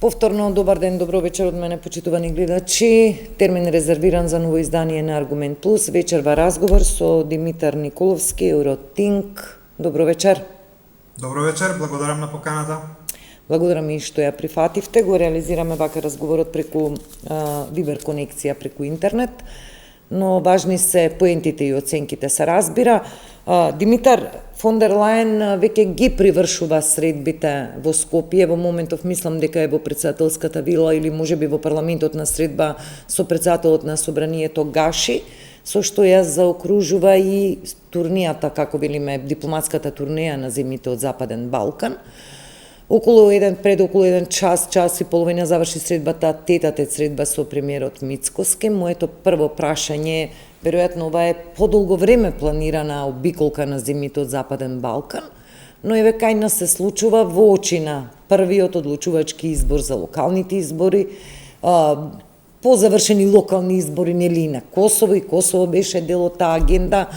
Повторно добар ден, добро вечер од мене, почитувани гледачи. Термин резервиран за ново издание на Аргумент Плюс. Вечерва разговор со Димитар Николовски, Евротинк. Добро вечер. Добро вечер, благодарам на поканата. Благодарам и што ја прифативте. Го реализираме вака разговорот преку Вибер конекција, преку интернет. Но важни се поентите и оценките, се разбира. Димитар, фон дер Лајен веќе ги привршува средбите во Скопје. Во моментов мислам дека е во председателската вила или можеби во парламентот на средба со председателот на собранието Гаши, со што ја заокружува и турнијата, како велиме, дипломатската турнеја на земјите од Западен Балкан. Пред околу еден час и половина заврши средбата, тетатет средба со премиерот Мицкоски. Моето прво прашање, веројатно ова е подолго време планирана обиколка на земјите од Западен Балкан, но еве кај нас се случува во очи на првиот одлучувачки избор за локалните избори, по завршени локални избори нели на Косово, и Косово беше дел од таа агенда.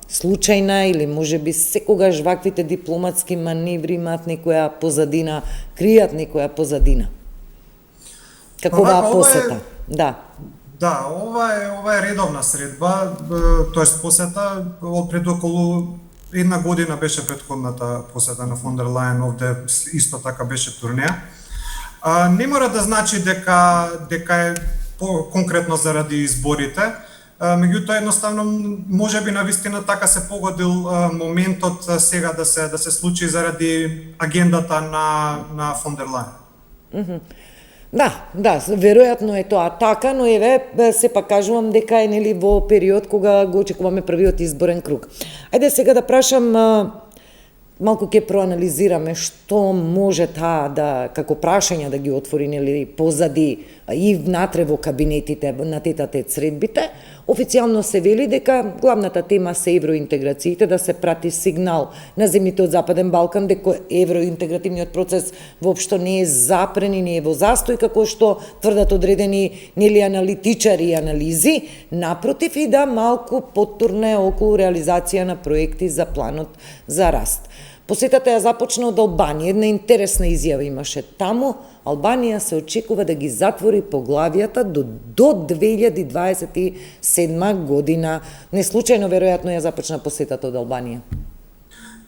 Случајна или можеби секогаш ваквите дипломатски маневри имаат некоја позадина, кријат некоја позадина. Како оваа посета? Да, ова е редовна средба, тоест посета од пред околу една година беше претходната посета на фон дер Лајен овде, исто така беше турнеја. Не мора да значи дека е конкретно заради изборите. Меѓутоа едноставно можеби навистина така се погодил моментот сега да се случи заради агендата на фон дер Лајен. Да, веројатно е тоа така, но еве сепак кажувам дека е нели во период кога го очекуваме првиот изборен круг. Ајде сега да прашам, малку ќе проанализираме што може таа да како прашања да ги отвори нели позади и внатре во кабинетите на тетатет средбите. Официјално се вели дека главната тема се евроинтеграциите, да се прати сигнал на земјите од Западен Балкан дека евроинтегративниот процес воопшто не е запрен и не е во застој како што тврдат одредени нели аналитичари и анализи, напротив, и да малку потурне околу реализација на проекти за планот за раст. Посетата ја започна од Албанија. Една интересна изјава имаше таму. Албанија се очекува да ги затвори поглавијата до 2027 година. Не случајно веројатно ја започна посетата од Албанија.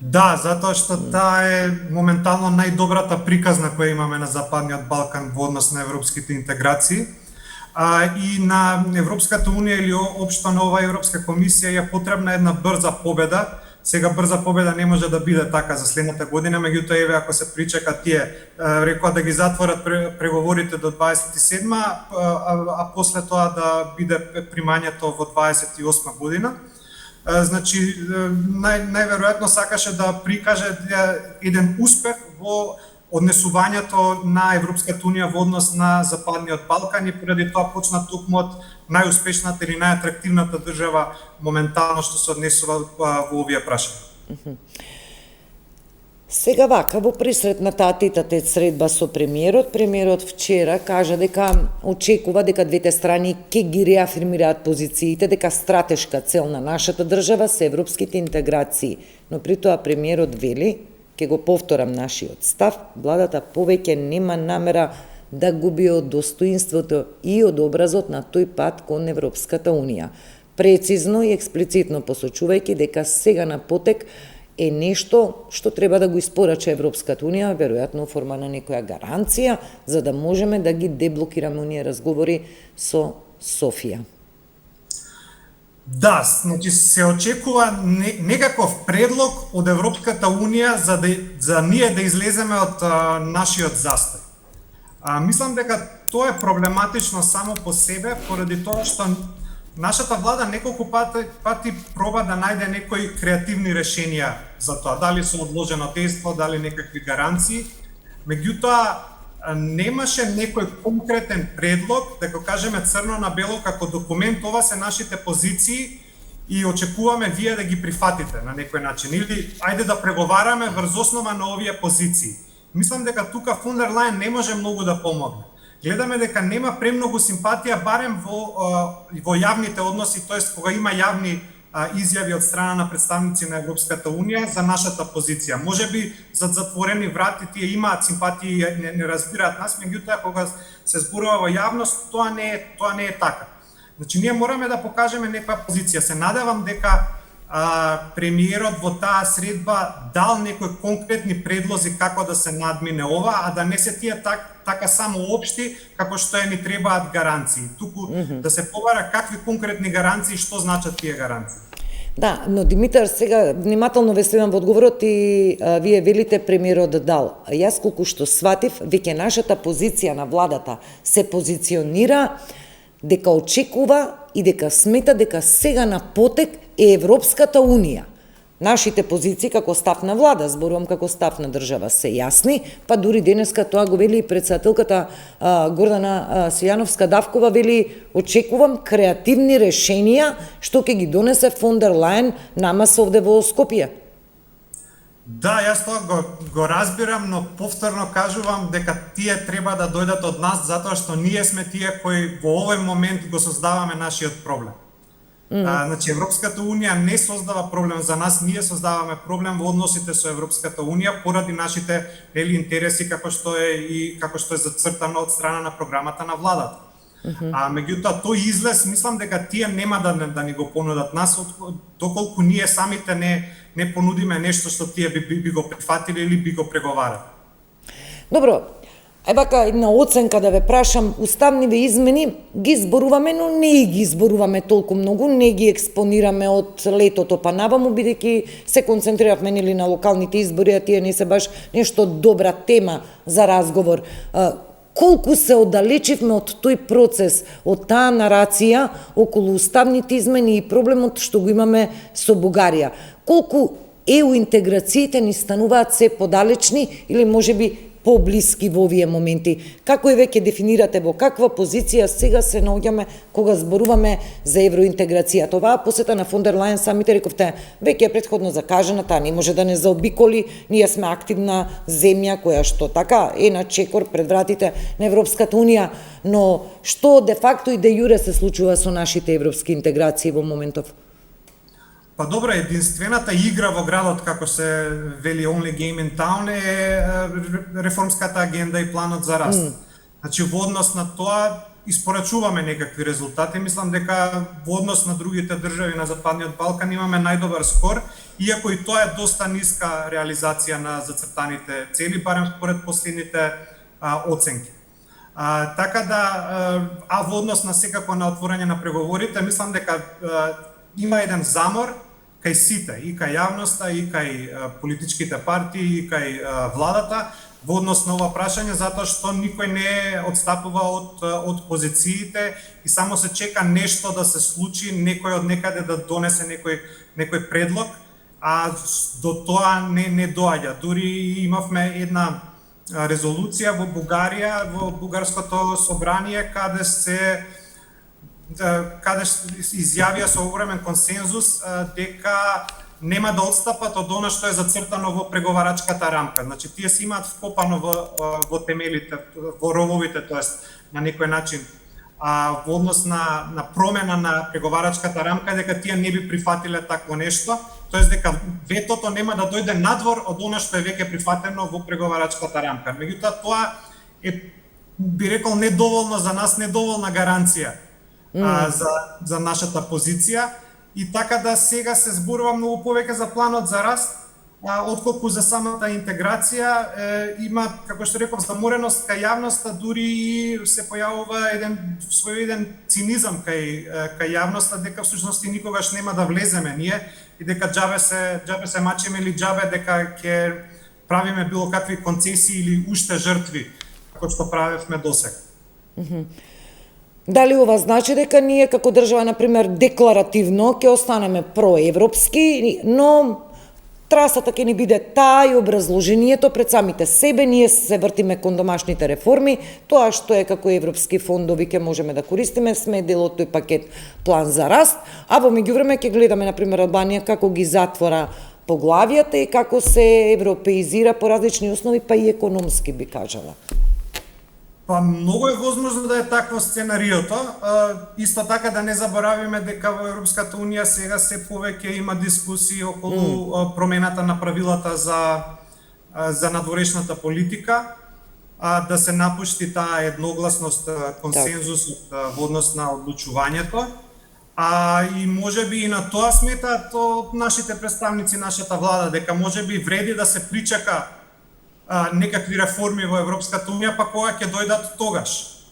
Да, затоа што таа е моментално најдобрата приказна која имаме на Западниот Балкан во однос на европските интеграции. И на Европската унија или општо на оваа Европска комисија е потребна една брза победа. Сега брза победа не може да биде така за следната година, меѓутоа еве ако се причека тие рекоа да ги затворат преговорите до 27, а после тоа да биде примањето во 28 година. Значи најверојатно сакаше да прикаже еден успех во однесувањето на Европската унија во однос на Западниот Балкан и поради тоа почна токму од најуспешната или најатрактивната држава моментално што се однесува во овие прашања. Сега вака, во пресрет на таа тетатет средба со премиерот вчера кажа дека очекува дека двете страни ќе ги реафирмираат позициите, дека стратешка цел на нашата држава се европските интеграции. Но при тоа премиерот вели, ќе го повторам нашиот став, владата повеќе нема намера да губи од достоинството и од образот на тој пат кон Европската унија. Прецизно и експлицитно посочувајќи дека сега на потек е нешто што треба да го испорача Европската унија, веројатно форма на некоја гаранција, за да можеме да ги деблокираме оние разговори со Софија. Да, значи се очекува некаков предлог од Европската унија за ние да излеземе од нашиот застој. Мислам дека тоа е проблематично само по себе, поради тоа што нашата влада неколку пати проба да најде некои креативни решенија за тоа, дали со одложено дејство, дали некакви гаранции, меѓутоа немаше некој конкретен предлог, да го кажеме црно на бело како документ, ова се нашите позиции и очекуваме вие да ги прифатите на некој начин, или ајде да преговараме врз основа на овие позиции. Мислам дека тука фон дер Лајен не може многу да помогне. Гледаме дека нема премногу симпатија барем во јавните односи, тоест кога има јавни изјави од страна на представници на Европската Унија за нашата позиција. Можеби за затворени врати тие имаат симпатии и не разбираат нас, меѓутоа кога се зборува во јавност, тоа не е така. Значи ние мораме да покажеме некоја позиција. Се надевам дека премиерот во таа средба дал некои конкретни предлози како да се надмине ова, а да не се тие така само општи, како што ни требаат гаранции. Туку да се побара какви конкретни гаранции, што значат тие гаранции. Да, но Димитар, сега внимателно ве следам во одговорот и вие велите премиерот дал. Јас колку што сватив, веќе нашата позиција на владата се позиционира дека очекува и дека смета дека сега на потек е Европската Унија. Нашите позиции како став на влада, зборувам како став на држава, се јасни, па дури денеска тоа го вели и председателката Гордана Силјановска-Давкова, вели очекувам креативни решенија што ќе ги донесе фон дер Лајен нама овде во Скопје. Да, јас тоа го разбирам, но повторно кажувам дека тие треба да дојдат од нас, затоа што ние сме тие кои во овој момент го создаваме нашиот проблем. Значи, Европската Унија не создава проблем за нас, ние создаваме проблем во односите со Европската Унија поради нашите интереси како што е зацртано од страна на програмата на владата. Меѓутоа тој излез, мислам дека тие нема да ни го понудат нас, доколку ние самите не понудиме нешто што тие би го прифатили или би го преговарали. Добро, вака една оценка да ве прашам, уставниве измени ги зборуваме, но не ги зборуваме толку многу, не ги експонираме од летото па наваму, бидејќи се концентриравме нели на локалните избори, а тие не се баш нешто добра тема за разговор. Колку се оддалечивме од тој процес, од таа нарација околу уставните измени и проблемот што го имаме со Бугарија. Колку ЕУ интеграциите ни стануваат се подалечни или можеби поблиски во овие моменти? Како веќе дефинирате, во каква позиција сега се наоѓаме кога зборуваме за евроинтеграцијата? Оваа посета на фон дер Лајен, самите рековте, веќе е претходно закажана, таа не може да не заобиколи, ние сме активна земја која што така е на чекор пред вратите на Европската Унија, но што де факто и де јуре се случува со нашите европски интеграции во моментов? Па добро, единствената игра во градот, како се вели only game in town, е реформската агенда и планот за раст. Значи, во однос на тоа, испорачуваме некакви резултати. Мислам дека во однос на другите држави на Западниот Балкан имаме најдобар скор, иако и тоа е доста ниска реализација на зацртаните цели, барем според последните оценки. Така да, во однос на секако на отворање на преговорите, мислам дека има еден замор кај сите, и кај јавноста, и кај политичките партии, и кај владата, во однос на ова прашање, затоа што никој не отстапува од позициите и само се чека нешто да се случи, некој од некаде да донесе некој предлог, а до тоа не доаѓа. Дури имавме една резолуција во Бугарија, во бугарското собрание, каде изјавија со огромен консензус дека нема да отстапат од она што е зацртано во преговарачката рамка. Значи, тие се имаат вкопано во темелите, во рововите, тоест на некој начин, во однос на промена на преговарачката рамка, дека тие не би прифатиле такво нешто, тоест дека ветото нема да дојде надвор од она што е веќе прифатено во преговарачката рамка. Меѓутоа, тоа е, би рекол, недоволно за нас, недоволна гаранција за нашата позиција, и така да сега се зборува многу повеќе за планот за раст, отколку за самата интеграција. Има, како што реков, замореност кај јавноста, дури и се појавува еден цинизам кај јавноста, дека всушност и никогаш нема да влеземе ние и дека џабе се мачиме или џабе дека ќе правиме било какви концесии или уште жртви, како што правевме досега. Дали ова значи дека ние како држава, например, декларативно ќе останеме проевропски, но трасата ќе ни биде таа и образложението пред самите себе, ние се вртиме кон домашните реформи, тоа што е како европски фондови ќе можеме да користиме, сме дел од тој пакет план за раст, а во меѓувреме ќе гледаме, например, Албанија како ги затвора поглавијата и како се европеизира по различни основи, па и економски би кажала. Па многу е возможно да е такво сценариото. Исто така да не заборавиме дека во Европската унија сега се повеќе има дискусии околу промената на правилата за надворешната политика, да се напушти таа едногласност, консензусот во однос на одлучувањето. И можеби и на тоа сметаат од нашите представници, нашата влада, дека можеби вреди да се причака некакви реформи во Европската унија, па кога ќе дојдат тогаш.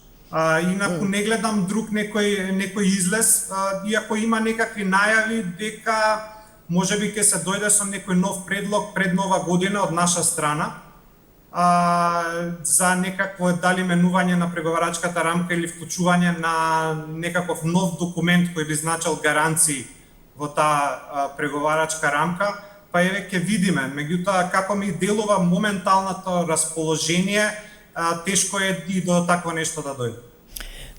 Инаку не гледам друг некој излез, иако има некакви најави дека можеби ќе се дојде со некој нов предлог пред нова година од наша страна, за некакво дали менување на преговарачката рамка или вклучување на некаков нов документ кој би значил гаранции во таа преговарачка рамка, па еве ќе видиме. Меѓутоа, како ми делува моменталното расположение, тешко е и до такво нешто да дојде.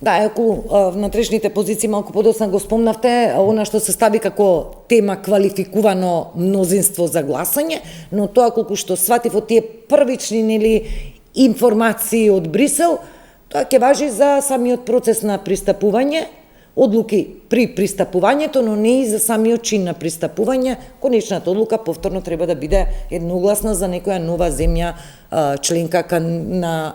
Да, ако внатрешните позиции малку подоцна го спомнавте, она што се стави како тема квалификувано мнозинство за гласање, но тоа колку што сватив од тие првични информации од Брисел, тоа ќе важи за самиот процес на пристапување, одлуки при пристапувањето, но не и за самиот чин на пристапување. Конечната одлука повторно треба да биде едногласна за некоја нова земја членка на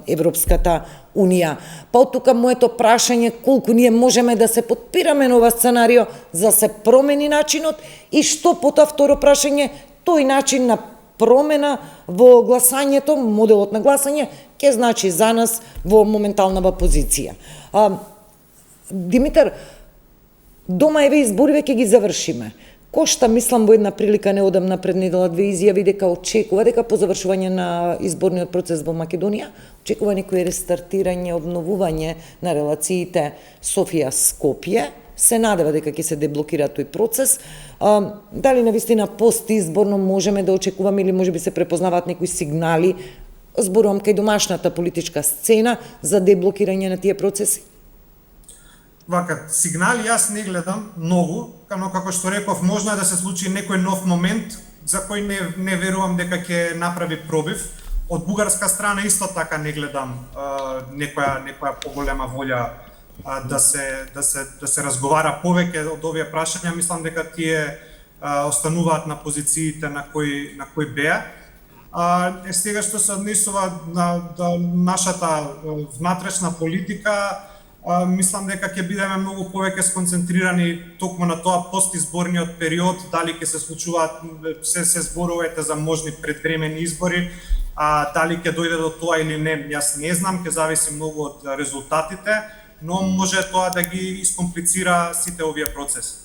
Европската Унија. Па од тука моето прашање колку ние можеме да се подпираме на ова сценарио за се промени начинот и што по тоа второ прашање, тој начин на промена во гласањето, моделот на гласање, ќе значи за нас во моменталнава позиција. Димитар, дома еве избори веќе ги завршиме. Кошта, мислам, во една прилика неодамна пред недела две изјави дека очекува дека по завршување на изборниот процес во Македонија, очекува некој рестартирање, обновување на релациите Софија-Скопје, се надева дека ќе се деблокира тој процес. Дали навистина постизборно можеме да очекуваме или можеби се препознаваат некои сигнали, зборувам кај домашната политичка сцена, за деблокирање на тие процеси? Вака, сигнали јас не гледам многу, но како што реков, можно да се случи некој нов момент за кој не верувам дека ќе направи пробив. Од бугарска страна исто така не гледам некоја поголема волја да се разговара повеќе од овие прашања. Мислам дека тие остануваат на позициите на кои беа. Сега што се однесува на нашата внатрешна политика, мислам дека ќе бидеме многу повеќе сконцентрирани токму на тоа постизборниот период, дали ќе се случуваат, се зборувајте за можни предвремени избори, дали ќе дојде до тоа или не, јас не знам, ќе зависи многу од резултатите, но може тоа да ги искомплицира сите овие процеси.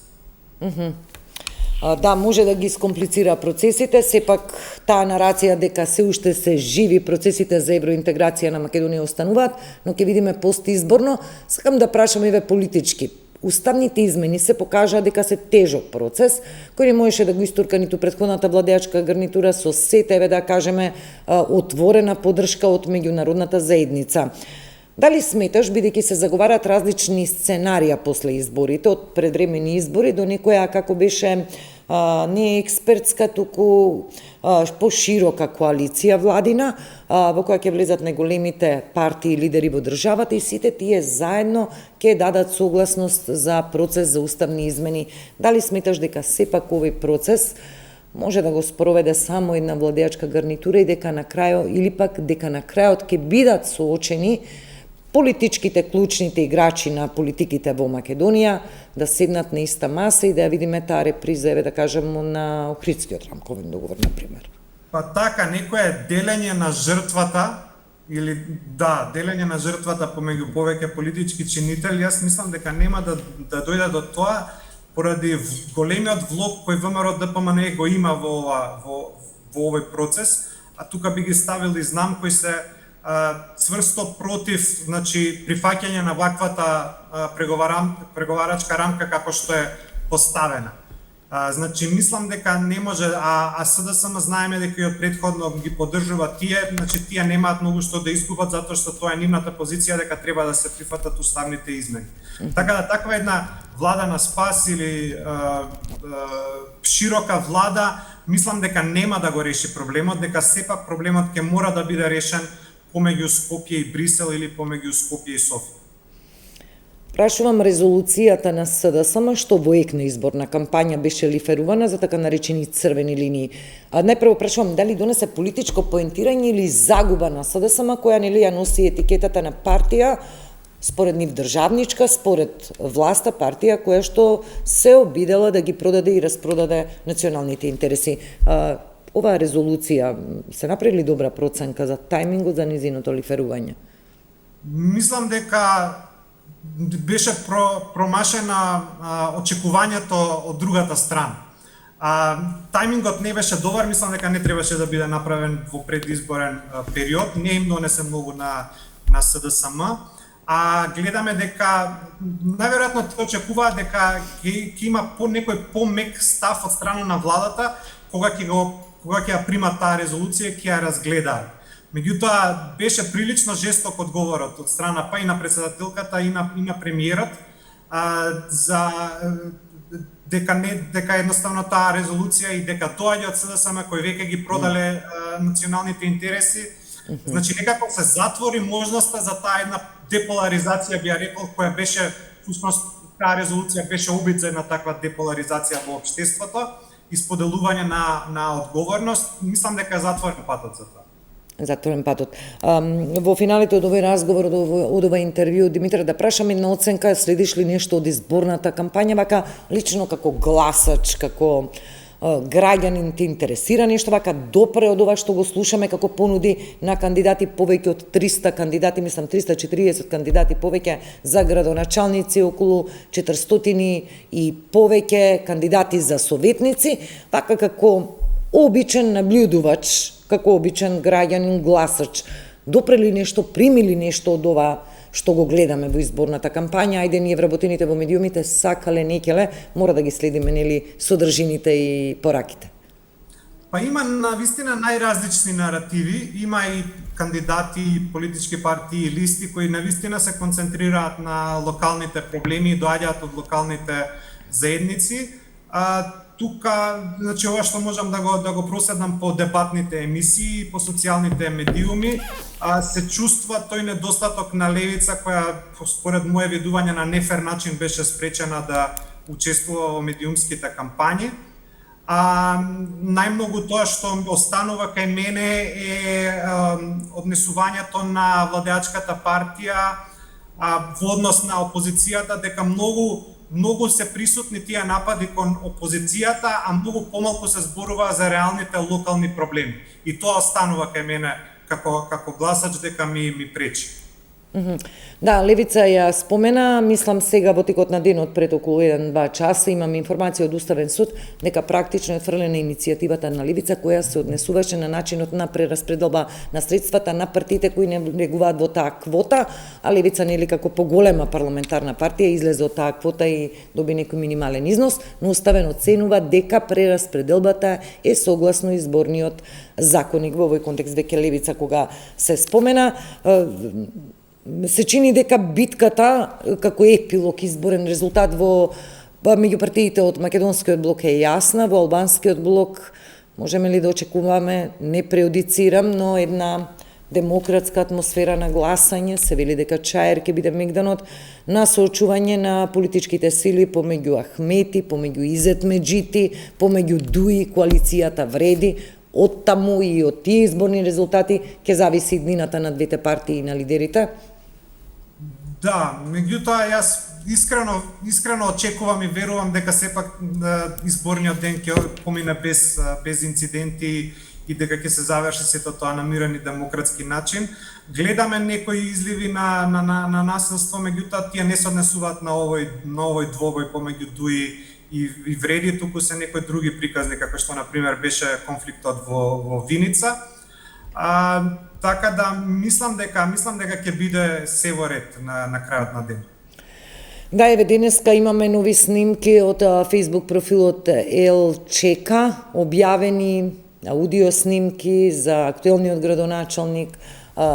Да, може да ги искомплицира процесите, сепак таа нарација дека се уште се живи процесите за евроинтеграција на Македонија остануваат, но ќе видиме постизборно. Сакам да прашам еве политички. Уставните измени се покажаа дека се тежок процес, кој не можеше да го истурка ниту претходната владеачка гарнитура со сета, еве да кажеме, отворена поддршка од меѓународната заедница. Дали сметаш, бидејќи се заговарат различни сценарија после изборите, од предвремени избори до некоја, како беше, не експертска, туку поширока коалиција владина, во која ќе влезат најголемите партии и лидери во државата и сите тие заедно ќе дадат согласност за процес за уставни измени. Дали сметаш дека сепак овој процес може да го спроведе само една владеачка гарнитура и дека на крајот, или пак дека на крајот ќе бидат соочени политичките клучните играчи на политиките во Македонија, да седнат на иста маса и да ја видиме таа реприза, еве да кажеме, на Охридскиот рамковен договор, например. Па така, некоја делење на жртвата, или делење на жртвата помеѓу повеќе политички чинители, јас мислам дека нема да дојде до тоа, поради големиот влог кој ВМРО ДПМН го има во овој процес, а тука би ги ставил и знам кои се цврсто против, значи, прифаќање на ваквата преговарачка рамка како што е поставена. Значи, мислам дека не може, а СДСМ знаеме дека и од предходно ги поддржува тие, значи тие немаат многу што да изгубат затоа што тоа е нивната позиција дека треба да се прифатат уставните измени. Така да таква една влада на спас или широка влада, мислам дека нема да го реши проблемот, дека сепак проблемот ќе мора да биде решен помеѓу Скопје и Брисел или помеѓу Скопје и Софија. Прашувам резолуцијата на СДСМ што во ек на изборна кампања беше лиферувана за така наречени црвени линии. Најпрво прашувам дали донесе политичко поентирање или загуба на СДСМ која нели ја носи етикетата на партија според нив државничка, според власта партија која што се обидела да ги продаде и распродаде националните интереси. Оваа резолуција се направи добра проценка за тајмингот за низиното лиферување? Мислам дека беше промашена очекувањето од другата страна. Тајмингот не беше добар, мислам дека не требаше да биде направен во предизборен период, не им донесе многу на СДСМ. Гледаме дека најверојатно те очекуваат дека ќе има некој помек став од страна на владата кога ќе ја примат таа резолуција, ќе ја разгледаат. Меѓутоа беше прилично жесток одговорот од страна па и на претседателката и на премиерот за дека едноставно таа резолуција и дека доаѓа од СДСМ кои веќе ги продале националните интереси. Значи некако се затвори можноста за таа една деполаризација, би ја рекол, која беше всушност таа резолуција беше обид за една таква деполаризација во општеството и споделување на одговорност. Мислам дека е затворен патот за тоа. Затворен патот. Во финалите од овој разговор, од ова интервју, Димитра, да прашам една оценка, следиш ли нешто од изборната кампања, вака лично како гласач, како граѓанин те интересира нешто, вака допре од ова што го слушаме како понуди на кандидати, повеќе од 300 кандидати, мислам 340 кандидати повеќе за градоначалници, околу 400 и повеќе кандидати за советници, вака како обичен наблюдувач, како обичен граѓанин, гласач, допрели нешто, примили нешто од ова што го гледаме во изборната кампања? Ајде, ние вработените во медиумите сакале, некеле, мора да ги следиме, нели, содржините и пораките. Па има навистина најразлични наративи, има и кандидати, политички партии и листи кои навистина се концентрираат на локалните проблеми и доаѓаат од локалните заедници. Тука, значи ова што можам да го проследам по дебатните емисии, по социјалните медиуми, се чувства тој недостаток на левица која според мое видување на нефер начин беше спречена да учествува во медиумските кампањи. Најмногу тоа што останува кај мене е однесувањето на владеачката партија во однос на опозицијата, дека многу се присутни тие напади кон опозицијата, а многу помалку се зборува за реалните локални проблеми. И тоа останува кај мене како гласач дека ми пречи. Да, левица ја спомена, мислам сега во текот на денот пред околу 1-2 часа имаме информација од Уставен суд дека практично е отфрлена иницијативата на левица која се однесуваше на начинот на прераспределба на средствата на партиите кои не влегуваат во таа квота, а левица нели како поголема парламентарна партија излезе од таа квота и доби некој минимален износ, но Уставен оценува дека прераспределбата е согласно изборниот законник. Во овој контекст веќе левица кога се спомена, се чини дека битката како епилог изборен резултат во меѓу партиите од македонскиот блок е јасна, во албанскиот блок можеме ли да очекуваме, не преодицирам, но една демократска атмосфера на гласање, се вели дека Чаер ќе биде мегданот на соочување на политичките сили помеѓу Ахмети, помеѓу Изет Меджити, помеѓу Дуи, коалицијата вреди. Од таму и од тие изборни резултати ќе зависи иднината на двете партии и на лидерите. Да, меѓутоа јас искрено очекувам и верувам дека сепак изборниот ден ќе помине без инциденти и дека ќе се заврши сето тоа на мирен и демократски начин. Гледаме некои изливи на насилство, меѓутоа тие не се однесуваат на овој двобој помеѓу Дуи и вреди, туку се некои други приказни, како што, например, беше конфликтот во Виница. Така да, мислам дека ќе биде се во ред на крајот на ден. Да, еве денеска имаме нови снимки од Facebook профилот ЛЧК, објавени аудио снимки за актуелниот градоначалник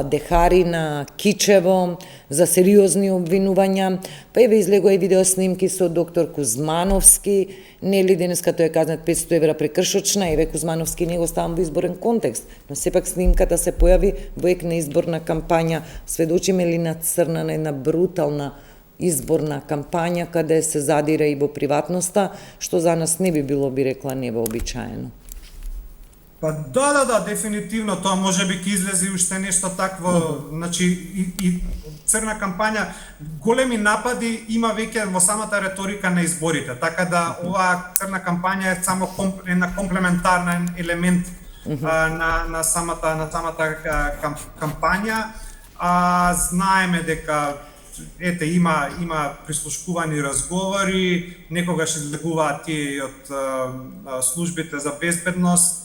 Дехарина, Кичево, за сериозни обвинувања. Па еве излегува и видео снимки со доктор Кузмановски, нели денеска тој е казнет 500 евра прекршочна, еве Кузмановски не го ставам во изборен контекст, но сепак снимката се појави во ек на изборна кампања. Сведочиме ли на црна на една брутална изборна кампања каде се задира и во приватноста, што за нас не би било, би рекла, невообичаено. Па да, дефинитивно, тоа може би ќе излезе уште нешто такво, значи и црна кампања, големи напади има веќе во самата риторика на изборите, така да оваа црна кампања е само една комплементарен елемент на самата кампања. Знаеме дека има прислушкувани разговори, некогаш излегуваат тие од службите за безбедност.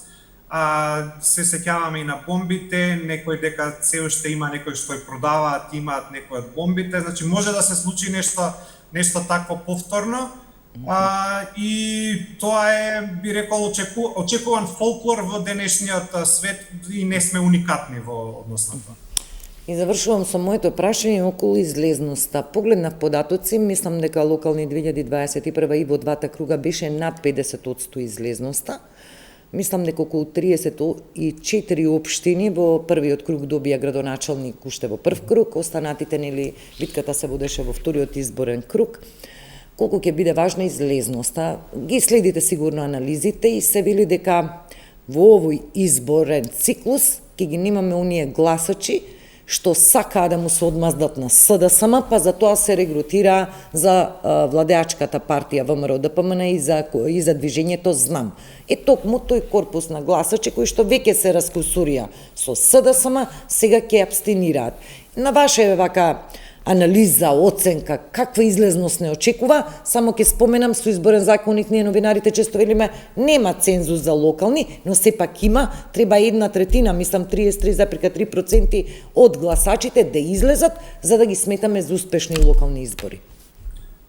Се сеќаваме и на бомбите, некој дека се уште има некој што ја продаваат, имаат некои од бомбите, значи може да се случи нешто такво повторно. И тоа е, би рекол, очекуван фолклор во денешниот свет и не сме уникатни во однос на тоа. И завршувам со моето прашање околу излезноста. Погледнав податоци, мислам дека локални 2021 и во двата круга беше над 50% излезноста. Мислам дека околу 34 општини во првиот круг добија градоначалник уште во прв круг, останатите, нели, битката се водеше во вториот изборен круг. Колку ќе биде важна излезноста? Ги следите сигурно анализите и се вели дека во овој изборен циклус ќе ги немаме оние гласачи што сакаа да му се одмаздат на СДСМ, па за тоа се регрутира за владеачката партија ВМРО-ДПМН и за движењето Знам. Токму тој корпус на гласачи кои што веќе се раскусурија со СДСМ, сега ќе абстинираат. На ваша вака анализа, оценка, каква излезност не очекува, само ќе споменам со изборен законник, ние новинарите често велиме нема цензус за локални, но сепак има, треба 1/3, мислам 33,3% од гласачите да излезат за да ги сметаме за успешни локални избори.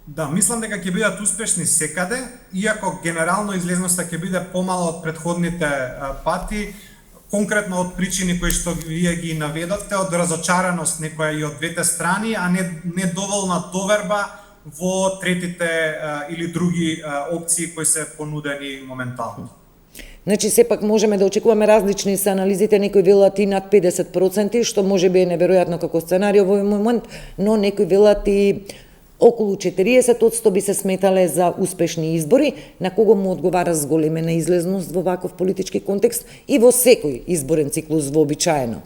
Да, мислам дека ќе бидат успешни секаде, иако генерално излезноста ќе биде помала од претходните пати, конкретно од причини кои што вие ги наведовте, од разочараност некоја и од двете страни, а не доволна доверба во третите или други опции кои се понудени моментално. Значи, сепак можеме да очекуваме различни се анализите, некои велат и над 50%, што може би е неверојатно како сценарио во овој момент, но некои велат и околу 40% би се сметале за успешни избори, на кого му одговара зголемена излезност во ваков политички контекст и во секој изборен циклус вообичаено.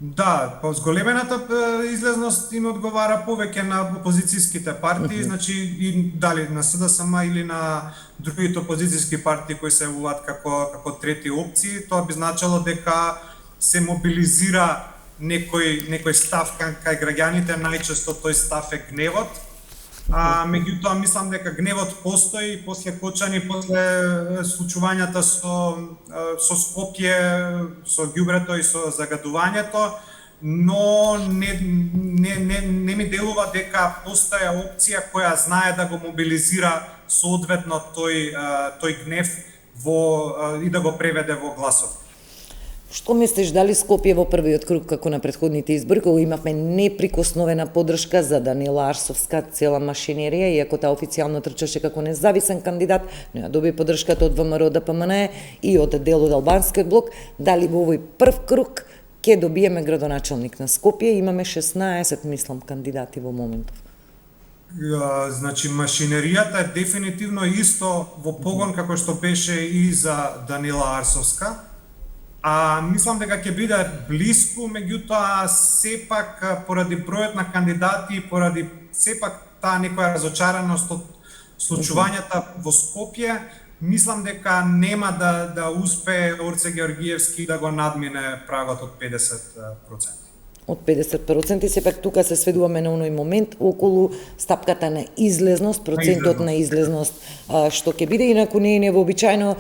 Да, по зголемената излезност им одговара повеќе на опозицијските партии, значи и дали на СДСМ или на другите опозицијски партии кои се јавуваат како трети опции, тоа би значило дека се мобилизира некој став кај граѓаните, најчесто тој став е гневот. Меѓутоа мислам дека гневот постои после Кочани, после случувањата со Скопје, со ѓубрето и со загадувањето, но не ми делува дека постоја опција која знае да го мобилизира соодветно тој гнев и да го преведе во гласот. Што мислиш, дали Скопје во првиот круг како на претходните избори, кога имавме неприкосновена поддршка за Данила Арсовска, цела машинерија, иако таа официјално трчаше како независен кандидат, но ја доби поддршката од ВМРО-ДПМН и од дел од албанскиот блок, дали во овој прв круг ќе добиеме градоначалник на Скопје? Имаме 16, мислам, кандидати во моментов. Значи, машинеријата е дефинитивно исто во погон како што беше и за Данила Арсовска. Мислам дека ќе биде блиску, меѓутоа сепак поради бројот на кандидати, поради сепак таа некоја разочараност од случувањата во Скопје, мислам дека нема да успее Орце Георгиевски да го надмине прагот од 50%. Од 50%, сепак тука се сведуваме на оној момент околу стапката на излезност, процентот на излезност што ќе биде, инаку не е невообичаено.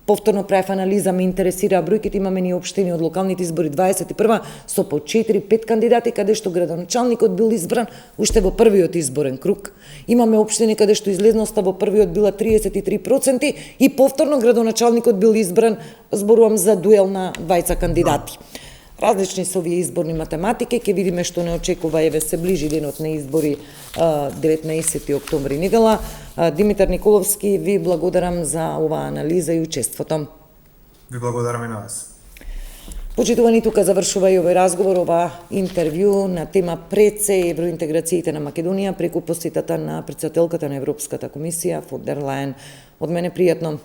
Повторно правев анализа, ме интересира бројките, имаме ни општини од локалните избори 21 со по 4-5 кандидати, каде што градоначалникот бил избран уште во првиот изборен круг. Имаме општини каде што излезноста во првиот била 33% и повторно градоначалникот бил избран, зборувам за дуел на двајца кандидати. Различни се овие изборни математики, ќе видиме што не очекува, еве се ближи денот на избори 19 октомври недела. Димитар Николовски, ви благодарам за оваа анализа и учеството. Ви благодарам и на вас. Почитувани, тука завршува и овој разговор, ова интервју на тема пред се евроинтеграциите на Македонија преку посетата на претседателката на Европската комисија фон дер Лајен. Од мене пријатно.